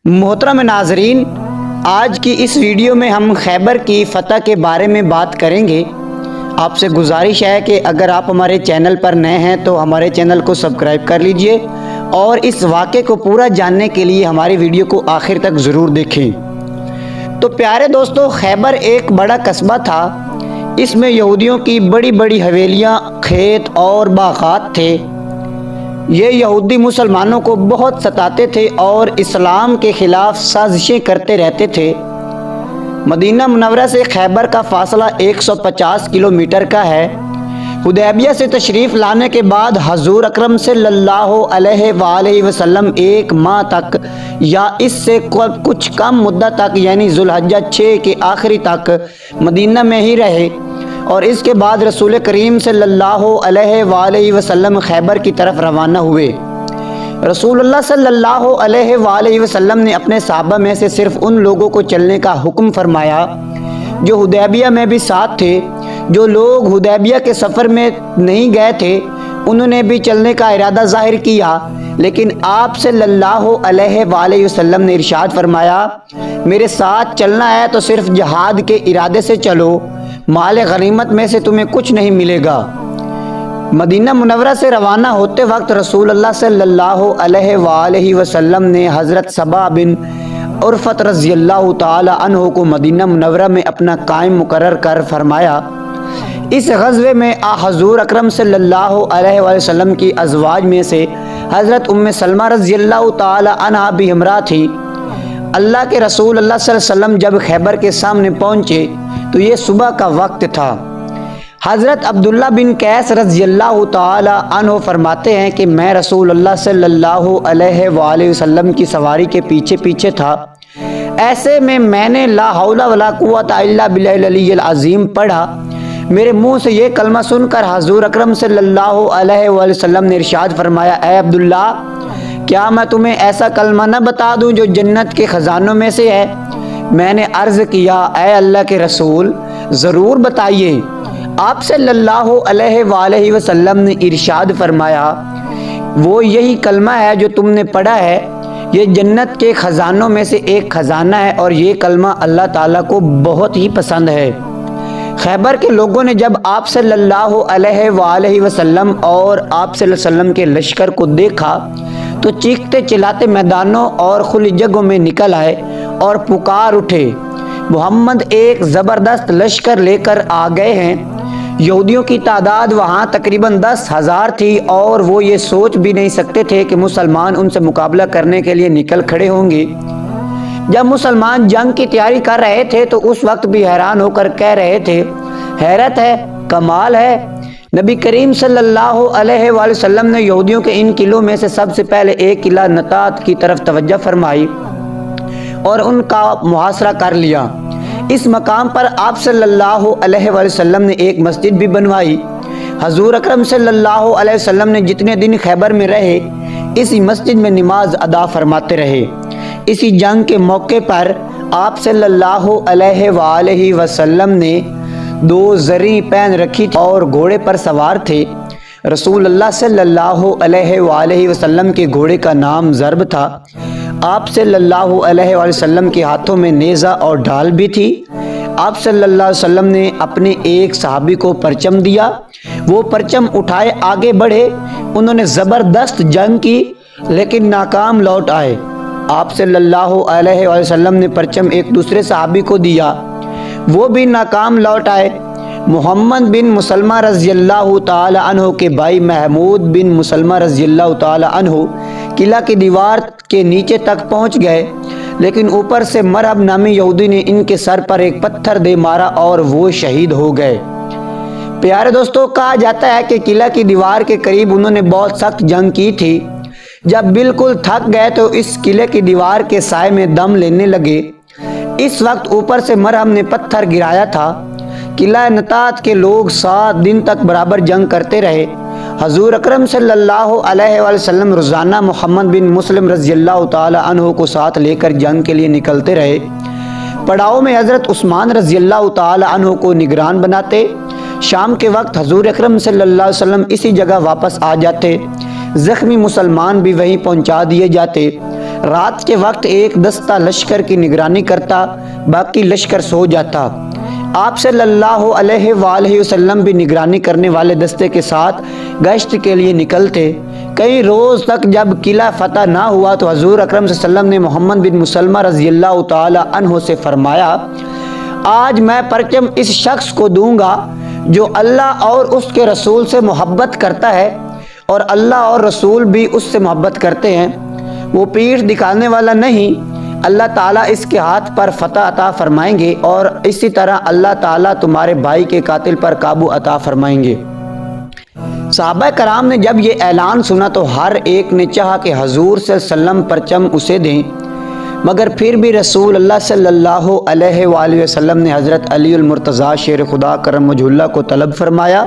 محترم ناظرین، آج کی اس ویڈیو میں ہم خیبر کی فتح کے بارے میں بات کریں گے۔ آپ سے گزارش ہے کہ اگر آپ ہمارے چینل پر نئے ہیں تو ہمارے چینل کو سبسکرائب کر لیجئے اور اس واقعے کو پورا جاننے کے لیے ہماری ویڈیو کو آخر تک ضرور دیکھیں۔ تو پیارے دوستو، خیبر ایک بڑا قصبہ تھا۔ اس میں یہودیوں کی بڑی بڑی حویلیاں، کھیت اور باغات تھے۔ یہ یہودی مسلمانوں کو بہت ستاتے تھے اور اسلام کے خلاف سازشیں کرتے رہتے تھے۔ مدینہ منورہ سے خیبر کا فاصلہ 150 کلومیٹر کا ہے۔ حدیبیہ سے تشریف لانے کے بعد حضور اکرم صلی اللہ علیہ وآلہ وسلم ایک ماہ تک یا اس سے کچھ کم مدت تک یعنی ذوالحجہ 6 کے آخری تک مدینہ میں ہی رہے، اور اس کے بعد رسول کریم صلی اللہ علیہ وآلہ وسلم خیبر کی طرف روانہ ہوئے۔ رسول اللہ صلی اللہ علیہ وآلہ وسلم نے اپنے صحابہ میں سے صرف ان لوگوں کو چلنے کا حکم فرمایا جو حدیبیہ میں بھی ساتھ تھے۔ جو لوگ حدیبیہ کے سفر میں نہیں گئے تھے انہوں نے بھی چلنے کا ارادہ ظاہر کیا، لیکن آپ صلی اللہ علیہ وآلہ وسلم نے ارشاد فرمایا، میرے ساتھ چلنا ہے تو صرف جہاد کے ارادے سے چلو، مال غنیمت میں سے تمہیں کچھ نہیں ملے گا۔ مدینہ منورہ سے روانہ ہوتے وقت رسول اللہ صلی اللہ علیہ وآلہ وسلم نے حضرت صبا بن عرفت رضی اللہ تعالی عنہ کو مدینہ منورہ میں اپنا قائم مقرر کر فرمایا۔ اس غزوے میں حضور اکرم صلی اللہ علیہ وآلہ وسلم کی ازواج میں سے حضرت ام سلمہ رضی اللہ تعالی عنہا بھی ہمراہ تھی۔ اللہ کے رسول اللہ صلی اللہ علیہ وسلم جب خیبر کے سامنے پہنچے تو یہ صبح کا وقت تھا۔ حضرت عبداللہ بن قیس رضی اللہ تعالی عنہ فرماتے ہیں کہ میں رسول اللہ صلی اللہ علیہ وآلہ وسلم کی سواری کے پیچھے پیچھے تھا۔ ایسے میں نے لا حول ولا قوت الا باللہ العلی العظیم پڑھا۔ میرے منہ سے یہ کلمہ سن کر حضور اکرم صلی اللہ علیہ وآلہ وسلم نے ارشاد فرمایا، اے عبداللہ، کیا میں تمہیں ایسا کلمہ نہ بتا دوں جو جنت کے خزانوں میں سے ہے؟ میں نے عرض کیا، اے اللہ کے رسول، ضرور بتائیے۔ آپ صلی اللہ علیہ وآلہ وسلم نے ارشاد فرمایا، وہ یہی کلمہ ہے جو تم نے پڑھا ہے، یہ جنت کے خزانوں میں سے ایک خزانہ ہے اور یہ کلمہ اللہ تعالیٰ کو بہت ہی پسند ہے۔ خیبر کے لوگوں نے جب آپ صلی اللہ علیہ وآلہ وسلم اور آپ صلی اللہ علیہ وسلم کے لشکر کو دیکھا تو چیختے چلاتے میدانوں اور کھلی جگہوں میں نکل آئے اور پکار اٹھے، محمد ایک زبردست لشکر لے کر آ گئے ہیں۔ یہودیوں کی تعداد وہاں تقریباً 10,000 تھی اور وہ یہ سوچ بھی نہیں سکتے تھے کہ مسلمان ان سے مقابلہ کرنے کے لیے نکل کھڑے ہوں گے۔ جب مسلمان جنگ کی تیاری کر رہے تھے تو اس وقت بھی حیران ہو کر کہہ رہے تھے، حیرت ہے، کمال ہے۔ نبی کریم صلی اللہ علیہ وآلہ وسلم نے یہودیوں کے ان قلعوں میں سے سب سے پہلے ایک قلعہ نطات کی طرف توجہ فرمائی اور ان کا محاصرہ کر لیا۔ اس مقام پر آپ صلی اللہ علیہ وآلہ وسلم نے ایک مسجد بھی بنوائی۔ حضور اکرم صلی اللہ علیہ وسلم نے جتنے دن خیبر میں رہے اسی مسجد میں نماز ادا فرماتے رہے۔ اسی جنگ کے موقع پر آپ صلی اللہ علیہ وآلہ وسلم نے 2 زریں پہن رکھی تھی اور گھوڑے پر سوار تھے۔ رسول اللہ صلی اللہ علیہ وآلہ وسلم کے گھوڑے کا نام ضرب تھا۔ آپ صلی اللہ علیہ وآلہ وسلم کے ہاتھوں میں نیزہ اور ڈھال بھی تھی۔ آپ صلی اللہ علیہ وسلم نے اپنے ایک صحابی کو پرچم دیا، وہ پرچم اٹھائے آگے بڑھے۔ انہوں نے زبردست جنگ کی لیکن ناکام لوٹ آئے۔ آپ صلی اللہ علیہ وآلہ وسلم نے پرچم ایک دوسرے صحابی کو دیا، وہ بھی ناکام لوٹ آئے۔ محمد بن مسلمہ رضی اللہ تعالی عنہ کے بھائی محمود بن مسلمہ رضی اللہ تعالی عنہ قلعہ کی دیوار کے نیچے تک پہنچ گئے، لیکن اوپر سے مرہب نامی یہودی نے ان کے سر پر ایک پتھر دے مارا اور وہ شہید ہو گئے۔ پیارے دوستو، کہا جاتا ہے کہ قلعہ کی دیوار کے قریب انہوں نے بہت سخت جنگ کی تھی۔ جب بالکل تھک گئے تو اس قلعے کی دیوار کے سائے میں دم لینے لگے۔ اس وقت اوپر سے مرہم نے پتھر گرایا تھا۔ قلعہ نطات کے لوگ 7 دن تک برابر جنگ کرتے رہے۔ حضور اکرم صلی اللہ علیہ وآلہ وسلم روزانہ محمد بن مسلم رضی اللہ تعالی عنہ کو ساتھ لے کر جنگ کے لیے نکلتے رہے۔ پڑاؤ میں حضرت عثمان رضی اللہ تعالی عنہ کو نگران بناتے۔ شام کے وقت حضور اکرم صلی اللہ علیہ وسلم اسی جگہ واپس آ جاتے۔ زخمی مسلمان بھی وہیں پہنچا دیے جاتے۔ رات کے وقت ایک دستہ لشکر کی نگرانی کرتا، باقی لشکر سو جاتا۔ آپ صلی اللہ علیہ وآلہ وسلم بھی نگرانی کرنے والے دستے کے ساتھ گشت کے لیے نکلتے۔ کئی روز تک جب قلعہ فتح نہ ہوا تو حضور اکرم صلی اللہ علیہ وسلم نے محمد بن مسلمہ رضی اللہ تعالی عنہ سے فرمایا، آج میں پرچم اس شخص کو دوں گا جو اللہ اور اس کے رسول سے محبت کرتا ہے اور اللہ اور رسول بھی اس سے محبت کرتے ہیں۔ وہ پیٹھ دکھانے والا نہیں، اللہ تعالیٰ اس کے ہاتھ پر فتح عطا فرمائیں گے اور اسی طرح اللہ تعالیٰ تمہارے بھائی کے قاتل پر قابو عطا فرمائیں گے۔ صحابہ کرام نے جب یہ اعلان سنا تو ہر ایک نے چاہا کہ حضور صلی اللہ علیہ وسلم پرچم اسے دیں، مگر پھر بھی رسول اللہ صلی اللہ علیہ وآلہ وسلم نے حضرت علی المرتضیٰ شیر خدا کرم وجہ اللہ کو طلب فرمایا۔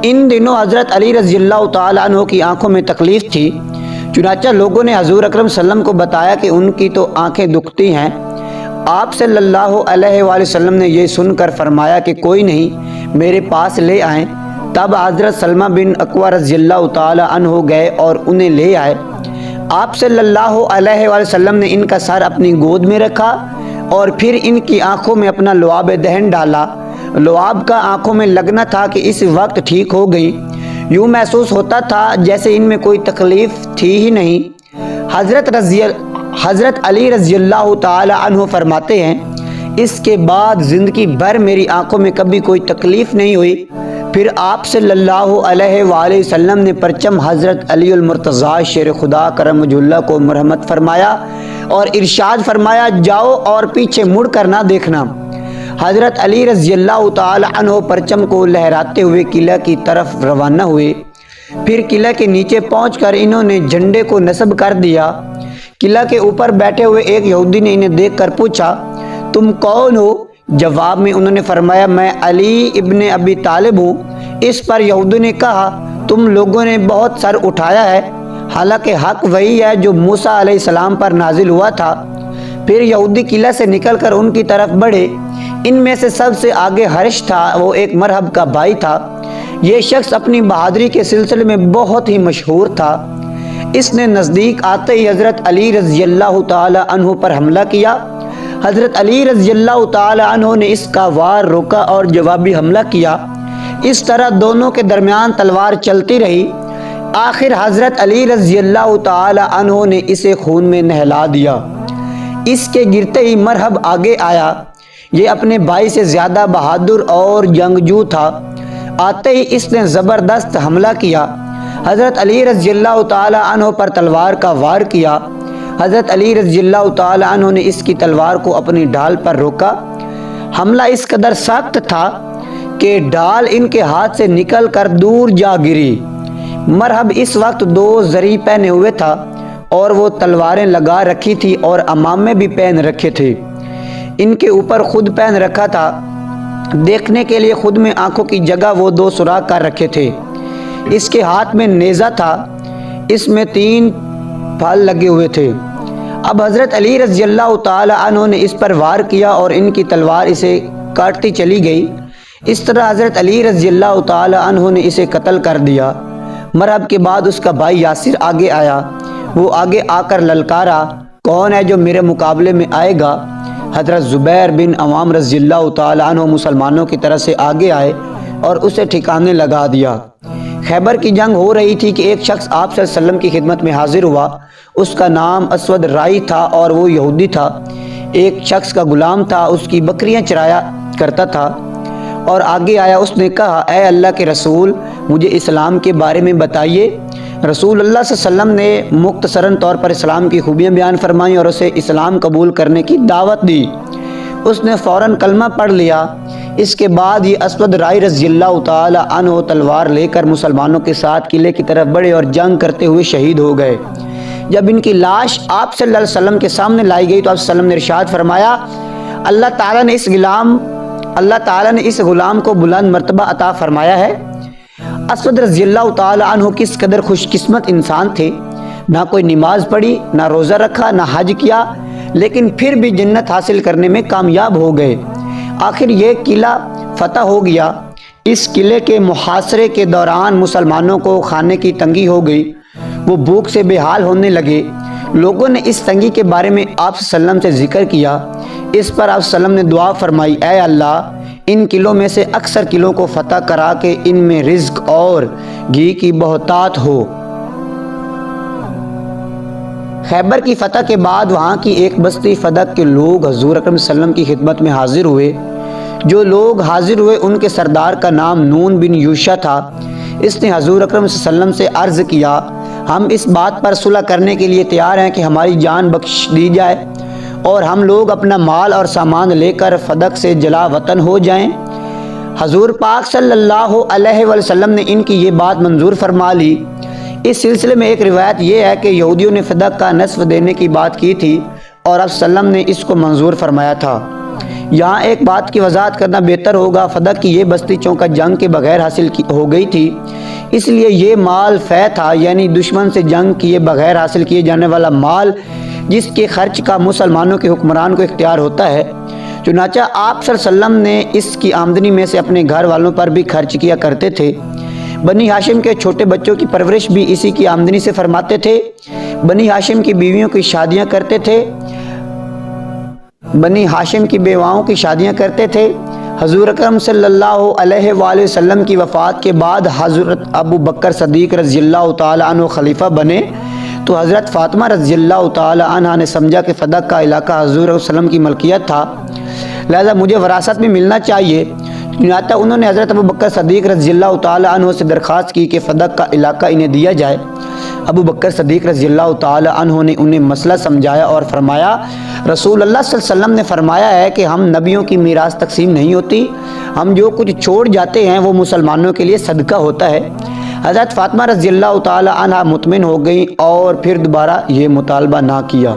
ان دنوں حضرت علی رضی اللہ تعالیٰ عنہ کی آنکھوں میں تکلیف تھی، چنانچہ لوگوں نے حضور اکرم صلی اللہ علیہ وسلم کو بتایا کہ ان کی تو آنکھیں دکھتی ہیں۔ آپ صلی اللہ علیہ وآلہ وسلم نے یہ سن کر فرمایا کہ کوئی نہیں، میرے پاس لے آئیں۔ تب حضرت سلمہ بن اکوع رضی اللہ تعالی عنہ گئے اور انہیں لے آئے۔ آپ صلی اللہ علیہ وآلہ وسلم نے ان کا سر اپنی گود میں رکھا اور پھر ان کی آنکھوں میں اپنا لعاب دہن ڈالا۔ لعاب کا آنکھوں میں لگنا تھا کہ اس وقت ٹھیک ہو گئی، یوں محسوس ہوتا تھا جیسے ان میں کوئی تکلیف تھی ہی نہیں۔ حضرت علی رضی اللہ تعالی عنہ فرماتے ہیں، اس کے بعد زندگی بھر میری آنکھوں میں کبھی کوئی تکلیف نہیں ہوئی۔ پھر آپ صلی اللہ علیہ وآلہ وسلم نے پرچم حضرت علی المرتضیٰ شیر خدا کرم وجہ اللہ کو مرحمت فرمایا اور ارشاد فرمایا، جاؤ اور پیچھے مڑ کر نہ دیکھنا۔ حضرت علی رضی اللہ تعالی عنہ پرچم کو لہراتے ہوئے قلعہ کی طرف روانہ ہوئے۔ پھر قلعہ کے نیچے پہنچ کر انہوں نے جھنڈے کو نصب کر دیا۔ قلعہ کے اوپر بیٹھے ہوئے ایک یہودی نے انہیں دیکھ کر پوچھا، تم کون ہو؟ جواب میں انہوں نے فرمایا، میں علی ابن ابی طالب ہوں۔ اس پر یہودی نے کہا، تم لوگوں نے بہت سر اٹھایا ہے، حالانکہ حق وہی ہے جو موسیٰ علیہ السلام پر نازل ہوا تھا۔ پھر یہودی قلعہ سے نکل کر ان کی طرف بڑھے۔ ان میں سے سب سے آگے حرش تھا، وہ ایک مرحب کا بھائی تھا۔ یہ شخص اپنی بہادری کے سلسلے میں بہت ہی مشہور تھا۔ اس نے نزدیک آتے ہی حضرت علی رضی اللہ تعالی عنہ پر حملہ کیا۔ حضرت علی رضی اللہ تعالی عنہ نے اس کا وار روکا اور جوابی حملہ کیا۔ اس طرح دونوں کے درمیان تلوار چلتی رہی۔ آخر حضرت علی رضی اللہ تعالی عنہ نے اسے خون میں نہلا دیا۔ اس کے گرتے ہی مرحب آگے آیا۔ یہ اپنے بھائی سے زیادہ بہادر اور جنگجو تھا۔ آتے ہی اس نے زبردست حملہ کیا۔ حضرت علی رضی اللہ تعالی عنہ پر تلوار کا وار کیا۔ حضرت علی رضی اللہ تعالی عنہ نے اس کی تلوار کو اپنی ڈھال پر روکا۔ حملہ اس قدر سخت تھا کہ ڈھال ان کے ہاتھ سے نکل کر دور جا گری۔ مرحب اس وقت 2 زری پہنے ہوئے تھا اور وہ تلواریں لگا رکھی تھی اور امامے بھی پہن رکھے تھے۔ ان کے اوپر خود پہن رکھا تھا۔ دیکھنے کے لیے خود میں آنکھوں کی جگہ وہ 2 سوراخ کر رکھے تھے۔ اس کے ہاتھ میں نیزہ تھا، اس میں 3 پھل لگے ہوئے تھے۔ اب حضرت علی رضی اللہ تعالی عنہ نے اس پر وار کیا اور ان کی تلوار اسے کاٹتی چلی گئی۔ اس طرح حضرت علی رضی اللہ تعالی عنہ نے اسے قتل کر دیا۔ مرحب کے بعد اس کا بھائی یاسر آگے آیا۔ وہ آگے آ کر للکارا، کون ہے جو میرے مقابلے میں آئے گا؟ حضرت زبیر بن عوام رضی اللہ تعالی عنہ مسلمانوں کی طرف سے آگے آئے اور اسے ٹھکانے لگا دیا۔ خیبر کی جنگ ہو رہی تھی کہ ایک شخص آپ صلی اللہ علیہ وسلم کی خدمت میں حاضر ہوا۔ اس کا نام اسود رائی تھا اور وہ یہودی تھا۔ ایک شخص کا غلام تھا، اس کی بکریاں چرایا کرتا تھا اور آگے آیا۔ اس نے کہا، اے اللہ کے رسول، مجھے اسلام کے بارے میں بتائیے۔ رسول اللہ صلی اللہ علیہ وسلم نے مختصراً طور پر اسلام کی خوبیاں بیان فرمائیں اور اسے اسلام قبول کرنے کی دعوت دی۔ اس نے فوراً کلمہ پڑھ لیا۔ اس کے بعد یہ اسود رائی رضی اللہ تعالی عنہ تلوار لے کر مسلمانوں کے ساتھ قلعے کی طرف بڑھے اور جنگ کرتے ہوئے شہید ہو گئے۔ جب ان کی لاش آپ صلی اللہ علیہ وسلم کے سامنے لائی گئی تو آپ صلی اللہ علیہ وسلم نے ارشاد فرمایا، اللہ تعالیٰ نے اس غلام کو بلند مرتبہ عطا فرمایا ہے۔ اسود رضی اللہ تعالی عنہ کس قدر خوش قسمت انسان تھے، نہ کوئی نماز پڑھی، نہ روزہ رکھا، نہ حج کیا، لیکن پھر بھی جنت حاصل کرنے میں کامیاب ہو گئے۔ آخر یہ قلعہ فتح ہو گیا۔ اس قلعے کے محاصرے کے دوران مسلمانوں کو کھانے کی تنگی ہو گئی۔ وہ بھوک سے بے حال ہونے لگے۔ لوگوں نے اس تنگی کے بارے میں آپ صلی اللہ علیہ وسلم سے ذکر کیا۔ اس پر آپ صلی اللہ علیہ وسلم نے دعا فرمائی، اے اللہ ان قلعوں میں سے اکثر قلعوں کو فتح کرا کے ان میں رزق اور گھی کی بہتات ہو۔ خیبر کی فتح کے بعد وہاں کی ایک بستی فدق کے لوگ حضور اکرم صلی اللہ علیہ وسلم کی خدمت میں حاضر ہوئے۔ جو لوگ حاضر ہوئے ان کے سردار کا نام نون بن یوشع تھا۔ اس نے حضور اکرم صلی اللہ علیہ وسلم سے عرض کیا، ہم اس بات پر صلح کرنے کے لیے تیار ہیں کہ ہماری جان بخش دی جائے اور ہم لوگ اپنا مال اور سامان لے کر فدق سے جلا وطن ہو جائیں۔ حضور پاک صلی اللہ علیہ وسلم نے ان کی یہ بات منظور فرما لی۔ اس سلسلے میں ایک روایت یہ ہے کہ یہودیوں نے فدق کا نصف دینے کی بات کی تھی اور آپ صلی اللہ علیہ وسلم نے اس کو منظور فرمایا تھا۔ یہاں ایک بات کی وضاحت کرنا بہتر ہوگا، فدق کی یہ بستی چونکہ جنگ کے بغیر حاصل ہو گئی تھی، اس لیے یہ مال فے تھا، یعنی دشمن سے جنگ کیے بغیر حاصل کیے جانے والا مال، جس کے خرچ کا مسلمانوں کے حکمران کو اختیار ہوتا ہے۔ چنانچہ آپ صلی اللہ علیہ وسلم نے اس کی آمدنی میں سے اپنے گھر والوں پر بھی خرچ کیا کرتے تھے۔ بنی ہاشم کے چھوٹے بچوں کی پرورش بھی اسی کی آمدنی سے فرماتے تھے۔ بنی ہاشم کی بیویوں کی شادیاں کرتے تھے۔ بنی ہاشم کی بیواؤں کی شادیاں کرتے تھے۔ حضور اکرم صلی اللہ علیہ وآلہ وسلم کی وفات کے بعد حضرت ابو بکر صدیق رضی اللہ تعالی عنہ خلیفہ بنے تو حضرت فاطمہ رضی اللہ تعالی عنہ نے سمجھا کہ فدق کا علاقہ حضور صلی اللہ علیہ وسلم کی ملکیت تھا، لہذا مجھے وراثت میں ملنا چاہیے۔ چنانچہ انہوں نے حضرت ابو بکر صدیق رضی اللہ تعالی عنہ سے درخواست کی کہ فدق کا علاقہ انہیں دیا جائے۔ ابو بکر صدیق رضی اللہ تعالی عنہ نے انہیں مسئلہ سمجھایا اور فرمایا، رسول اللہ صلی اللہ علیہ وسلم نے فرمایا ہے کہ ہم نبیوں کی میراث تقسیم نہیں ہوتی، ہم جو کچھ چھوڑ جاتے ہیں وہ مسلمانوں کے لیے صدقہ ہوتا ہے۔ حضرت فاطمہ رضی اللہ تعالی عنہ مطمئن ہو گئیں اور پھر دوبارہ یہ مطالبہ نہ کیا۔